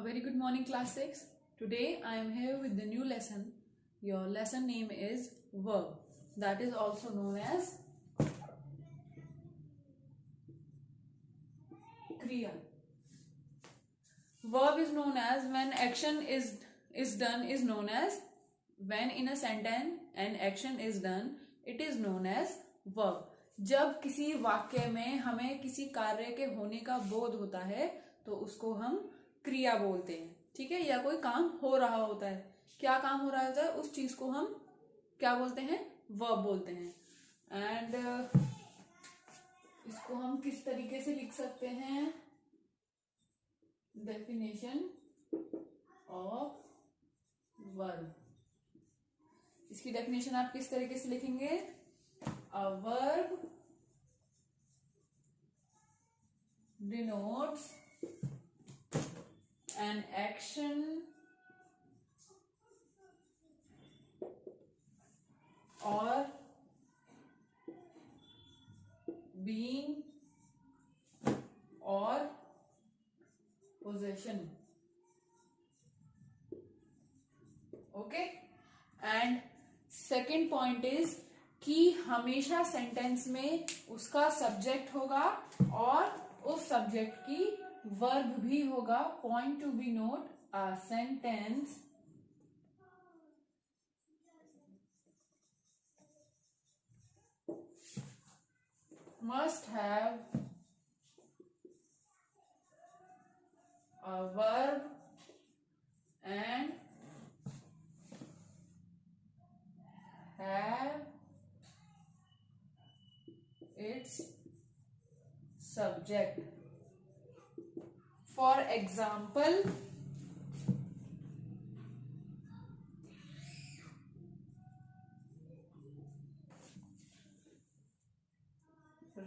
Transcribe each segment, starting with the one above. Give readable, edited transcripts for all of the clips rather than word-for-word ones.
very good morning, class 6. Today I am here with the new lesson. Your lesson name is verb, that is also known as kriya. Verb is known as when action is done is known as, when in a sentence an action is done it is known as verb. जब किसी वाक्य में हमें किसी कार्य के होने का बोध होता है तो उसको हम क्रिया बोलते हैं, ठीक है। या कोई काम हो रहा होता है, क्या काम हो रहा होता है उस चीज को हम क्या बोलते हैं, वर्ब बोलते हैं। एंड इसको हम किस तरीके से लिख सकते हैं, डेफिनेशन ऑफ वर्ब। इसकी डेफिनेशन आप किस तरीके से लिखेंगे, a verb denotes an action or being or possession, okay। and second point is कि हमेशा सेंटेंस में उसका सब्जेक्ट होगा और उस सब्जेक्ट की वर्ब भी होगा। Point to be note, a sentence must have a verb and have its subject. For example,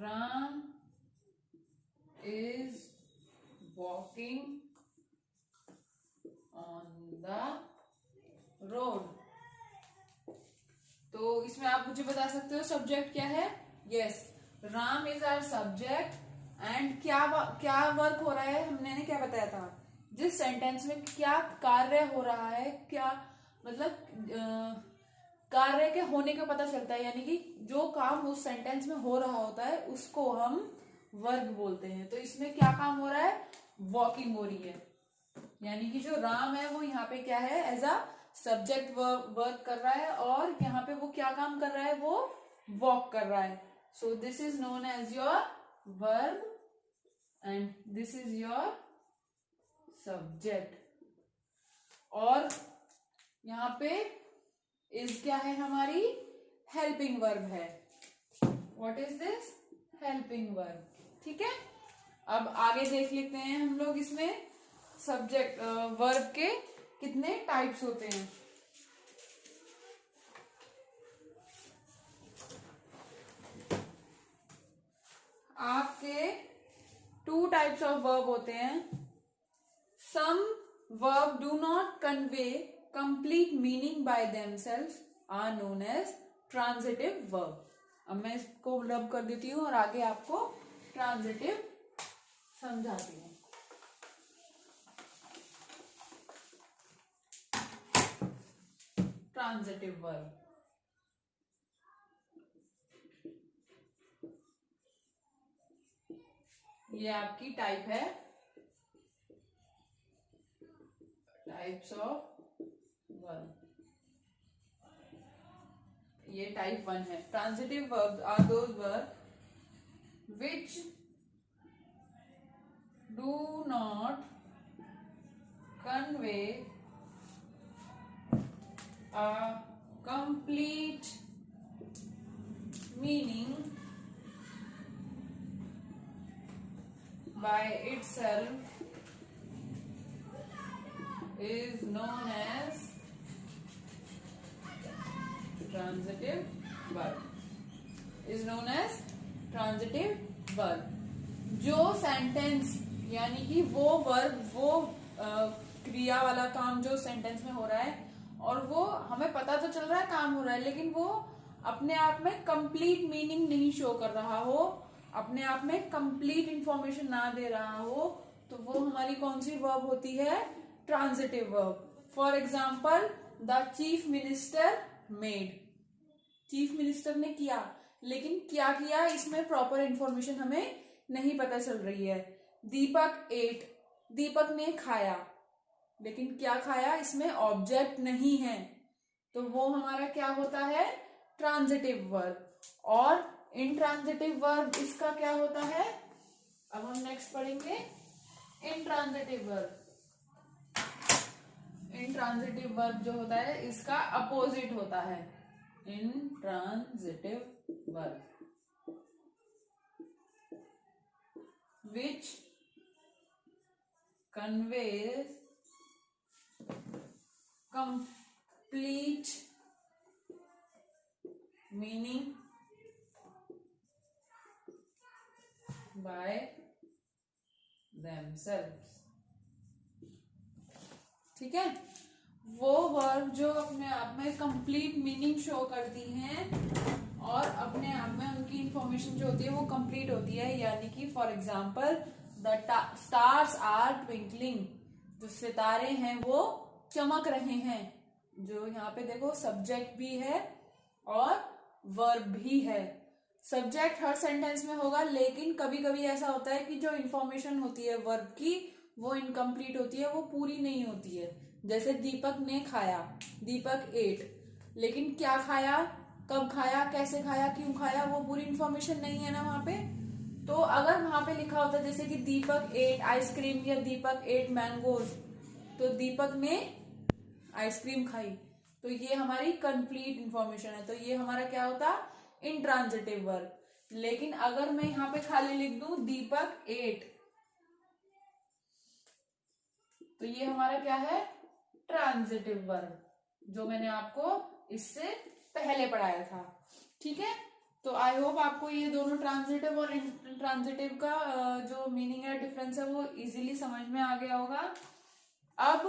Ram is walking on the road. तो इसमें आप मुझे बता सकते हो सब्जेक्ट क्या है। Yes, Ram is our subject and क्या वर्क हो रहा है, हमने क्या बताया था, जिस सेंटेंस में क्या कार्य हो रहा है, क्या मतलब कार्य के होने का पता चलता है, यानी कि जो काम उस सेंटेंस में हो रहा होता है उसको हम वर्ब बोलते हैं। तो इसमें क्या काम हो रहा है, वॉकिंग हो रही है, यानी कि जो राम है वो यहाँ पे क्या है, एज अ सब्जेक्ट वर्क कर रहा है और यहाँ पे वो क्या काम कर रहा है, वो वॉक कर रहा है। So this is known as your verb and this is your subject. और यहाँ पे इज क्या है, हमारी हेल्पिंग वर्ब है। What is this, helping verb, ठीक है। अब आगे देख लेते हैं हम लोग इसमें सब्जेक्ट वर्ब के कितने टाइप्स होते हैं। आपके 2 टाइप्स ऑफ वर्ब होते हैं। Some verb do not convey complete meaning by themselves are known as transitive verb. अब मैं इसको रब कर देती हूं और आगे आपको ट्रांजिटिव समझाती हूं। ट्रांजिटिव वर्ब, ये आपकी टाइप है, टाइप्स ऑफ वर्ब। ये टाइप 1 है। Transitive verb are those verb which do not convey a complete meaning by itself is known as transitive verb, is known as transitive verb। जो sentence यानी कि वो verb, वो क्रिया वाला काम जो सेंटेंस में हो रहा है और वो हमें पता तो चल रहा है काम हो रहा है, लेकिन वो अपने आप में कंप्लीट मीनिंग नहीं शो कर रहा हो, अपने आप में कंप्लीट इंफॉर्मेशन ना दे रहा हो, तो वो हमारी कौन सी वर्ब होती है? Transitive verb. For example the chief minister made, chief minister ने किया, लेकिन क्या किया इसमें प्रॉपर इंफॉर्मेशन हमें नहीं पता चल रही है। दीपक एट, दीपक ने खाया, लेकिन क्या खाया इसमें ऑब्जेक्ट नहीं है, तो वो हमारा क्या होता है, ट्रांजिटिव वर्ब। और इनट्रांजिटिव वर्ब इसका क्या होता है, अब हम नेक्स्ट पढ़ेंगे इनट्रांजिटिव वर्ब। इनट्रांजिटिव वर्ब जो होता है इसका अपोजिट होता है intransitive verb, which conveys complete meaning by themselves। ठीक है, वो वर्ब जो अपने आप में कंप्लीट मीनिंग शो करती हैं और अपने आप में उनकी इंफॉर्मेशन जो होती है वो कंप्लीट होती है। यानी कि for example the stars are twinkling, जो सितारे हैं वो चमक रहे हैं। जो यहाँ पे देखो सब्जेक्ट भी है और वर्ब भी है। सब्जेक्ट हर सेंटेंस में होगा, लेकिन कभी कभी ऐसा होता है कि जो इंफॉर्मेशन होती है वर्ब की वो इनकम्प्लीट होती है, वो पूरी नहीं होती है। जैसे दीपक ने खाया, दीपक एट, लेकिन क्या खाया, कब खाया, कैसे खाया, क्यों खाया, वो पूरी इंफॉर्मेशन नहीं है ना वहां पे। तो अगर वहां पे लिखा होता जैसे कि दीपक एट आइसक्रीम या दीपक एट मैंगोज, तो दीपक ने आइसक्रीम खाई, तो ये हमारी कंप्लीट इंफॉर्मेशन है, तो ये हमारा क्या होता, इनट्रांजिटिव वर्ब। लेकिन अगर मैं यहाँ पे खाली लिख दूं दीपक एट, तो ये हमारा क्या है, ट्रांजिटिव वर्ब, जो मैंने आपको इससे पहले पढ़ाया था। ठीक है, तो आई होप आपको ये दोनों ट्रांजिटिव और इनट्रांजिटिव का जो मीनिंग है, डिफरेंस है, वो इजीली समझ में आ गया होगा। अब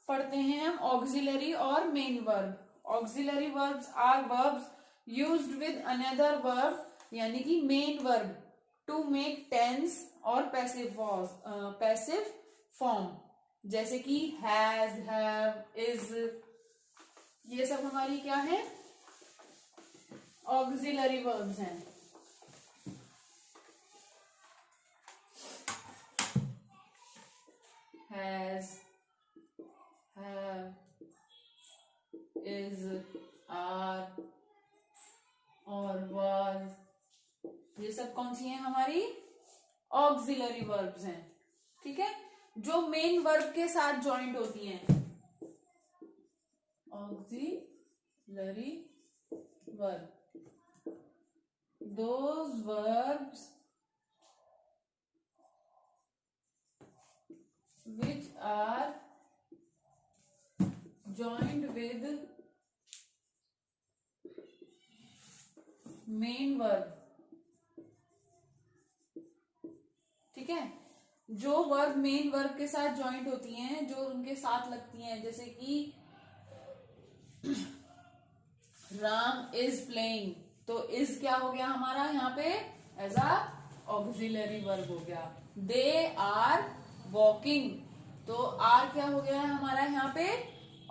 पढ़ते हैं हम ऑक्सिलरी और main verb. Auxiliary verbs are verbs used with another verb, यानी कि main verb, to make tense और पैसिव फॉर्म, जैसे कि हैज, हैव, इज, ये सब हमारी क्या है, ऑक्सिलरी वर्ब्स हैं। हैज, हैव, इज, आर और वाज, ये सब कौन सी हैं, हमारी ऑक्सिलरी वर्ब्स हैं। ठीक है, जो मेन वर्ब के साथ ज्वाइंट होती हैं, auxiliary verb, those verbs which are joined with main verb। ठीक है, जो वर्ब मेन वर्ब के साथ ज्वाइंट होती हैं, जो उनके साथ लगती हैं, जैसे कि राम इज प्लेइंग, तो इज क्या हो गया हमारा यहाँ पे, एज अ ऑक्सिलरी वर्ब हो गया। दे आर वॉकिंग, तो आर क्या हो गया है हमारा यहाँ पे,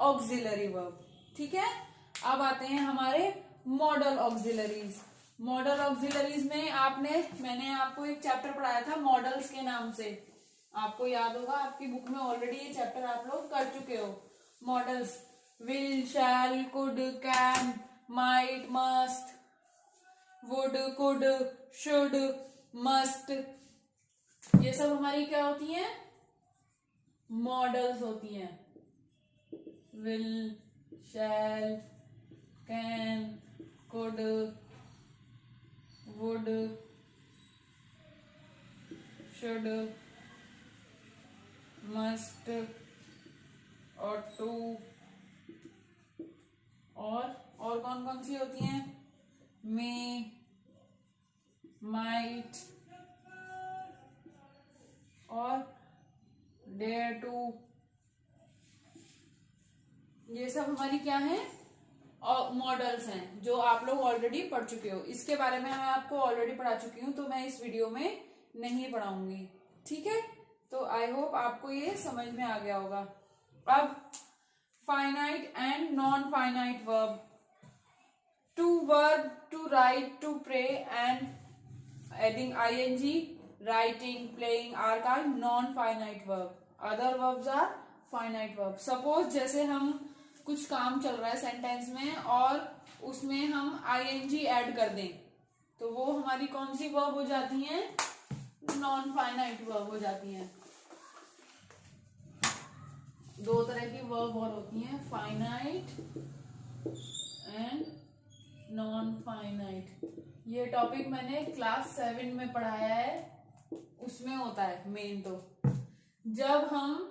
ऑक्सिलरी वर्ब। ठीक है, अब आते हैं हमारे मॉडल ऑक्सिलरीज। मॉडल ऑक्सिलरीज में मैंने आपको एक चैप्टर पढ़ाया था मॉडल्स के नाम से, आपको याद होगा, आपकी बुक में ऑलरेडी ये चैप्टर आप लोग कर चुके हो। Modals will, shall, could, can, might, must, would, could, should, must, ये सब हमारी क्या होती हैं, मॉडल्स होती हैं। Will, shall, can, could, would, should, must और टू, और कौन कौन सी होती हैं, मे, माइट और डेयर टू, ये सब हमारी क्या है, मॉडल्स हैं, जो आप लोग ऑलरेडी पढ़ चुके हो। इसके बारे में मैं आपको ऑलरेडी पढ़ा चुकी हूं, तो मैं इस वीडियो में नहीं पढ़ाऊंगी। ठीक है, तो आई होप आपको ये समझ में आ गया होगा। अब finite and non finite verb, to verb, to write, to pray and adding ing, writing, playing are called non finite verb. Other verbs are finite verb. Suppose जैसे हम कुछ काम चल रहा है सेंटेंस में और उसमें हम ing ऐड कर दें तो वो हमारी कौन सी वर्ब हो जाती हैं? नॉन फाइनाइट वर्ब हो जाती हैं. दो तरह की वर्ब और होती हैं, फाइनाइट एंड नॉन फाइनाइट. ये टॉपिक मैंने क्लास 7 में पढ़ाया है, उसमें होता है मेन. तो जब हम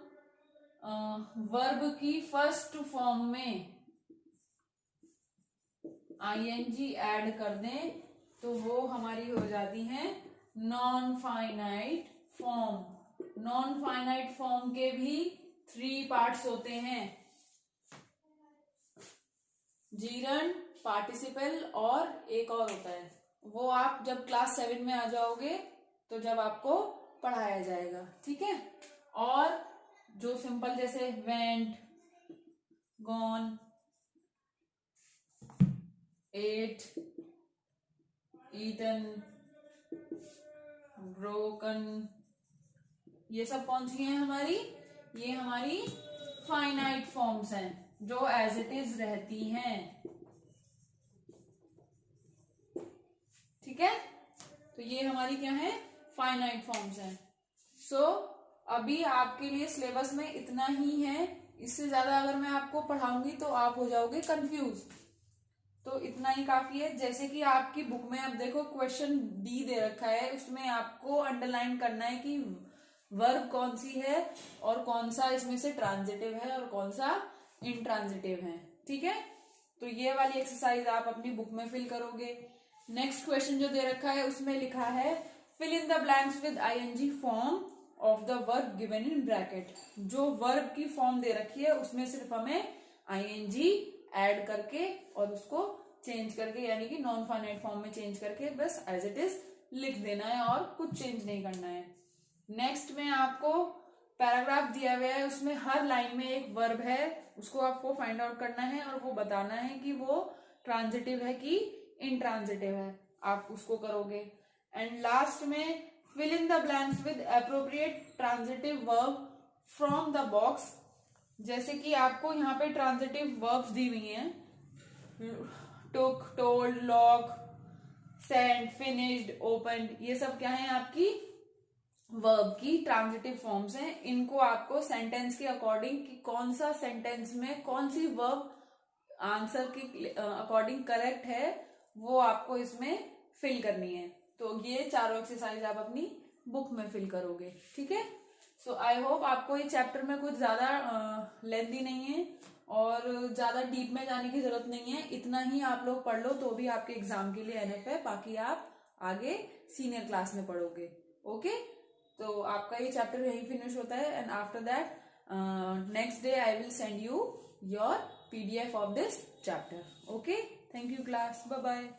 वर्ब की फर्स्ट फॉर्म में ing ऐड कर दें तो वो हमारी हो जाती है non finite form. Non finite form के भी 3 पार्ट्स होते हैं, जीरंड, पार्टिसिपल और एक और होता है. वो आप जब क्लास 7 में आ जाओगे तो जब आपको पढ़ाया जाएगा. ठीक है. और जो सिंपल जैसे went, gone, ate, eaten, broken, ये सब कौन सी हैं हमारी? ये हमारी फाइनाइट फॉर्म्स हैं जो एज इट इज रहती हैं. ठीक है. तो ये हमारी क्या है? फाइनाइट फॉर्म्स हैं. सो अभी आपके लिए सिलेबस में इतना ही है. इससे ज्यादा अगर मैं आपको पढ़ाऊंगी तो आप हो जाओगे कंफ्यूज. तो इतना ही काफी है. जैसे कि आपकी बुक में अब देखो क्वेश्चन डी दे रखा है, उसमें आपको अंडरलाइन करना है कि वर्ब कौन सी है और कौन सा इसमें से ट्रांजिटिव है और कौन सा इंट्रांजिटिव है. ठीक है. तो ये वाली एक्सरसाइज आप अपनी बुक में फिल करोगे. नेक्स्ट क्वेश्चन जो दे रखा है उसमें लिखा है fill in the blanks with ing form of the verb given in bracket. जो वर्ब की फॉर्म दे रखी है उसमें सिर्फ हमें ing ऐड करके और उसको चेंज करके, यानी कि नॉन फाइनाइट फॉर्म में चेंज करके बस एज इट इज लिख देना है और कुछ चेंज नहीं करना है. नेक्स्ट में आपको पैराग्राफ दिया गया है, उसमें हर लाइन में एक वर्ब है, उसको आपको फाइंड आउट करना है और वो बताना है कि वो ट्रांजिटिव है कि इंट्रांजिटिव है. आप उसको करोगे. एंड लास्ट में fill in the blanks with appropriate transitive verb from the box. जैसे कि आपको यहाँ पे ट्रांजिटिव वर्ब्स दी हुई हैं, took, told, lock, sent, finished, opened. ये सब क्या है? आपकी वर्ब की ट्रांजिटिव फॉर्म्स हैं. इनको आपको सेंटेंस के अकॉर्डिंग कि कौन सा सेंटेंस में कौन सी वर्ब आंसर के अकॉर्डिंग करेक्ट है वो आपको इसमें फिल करनी है. तो ये चारों एक्सरसाइज आप अपनी बुक में फिल करोगे. ठीक है. सो आई होप आपको ये चैप्टर में कुछ ज्यादा लेंथी नहीं है और ज्यादा डीप में जाने की जरूरत नहीं है. इतना ही आप लोग पढ़ लो तो भी आपके एग्जाम के लिए एनफ है. बाकी आप आगे सीनियर क्लास में पढ़ोगे. ओके. तो आपका ये चैप्टर यही फिनिश होता है and after that next day I will send you your PDF of this chapter. Okay. Thank you class. Bye bye.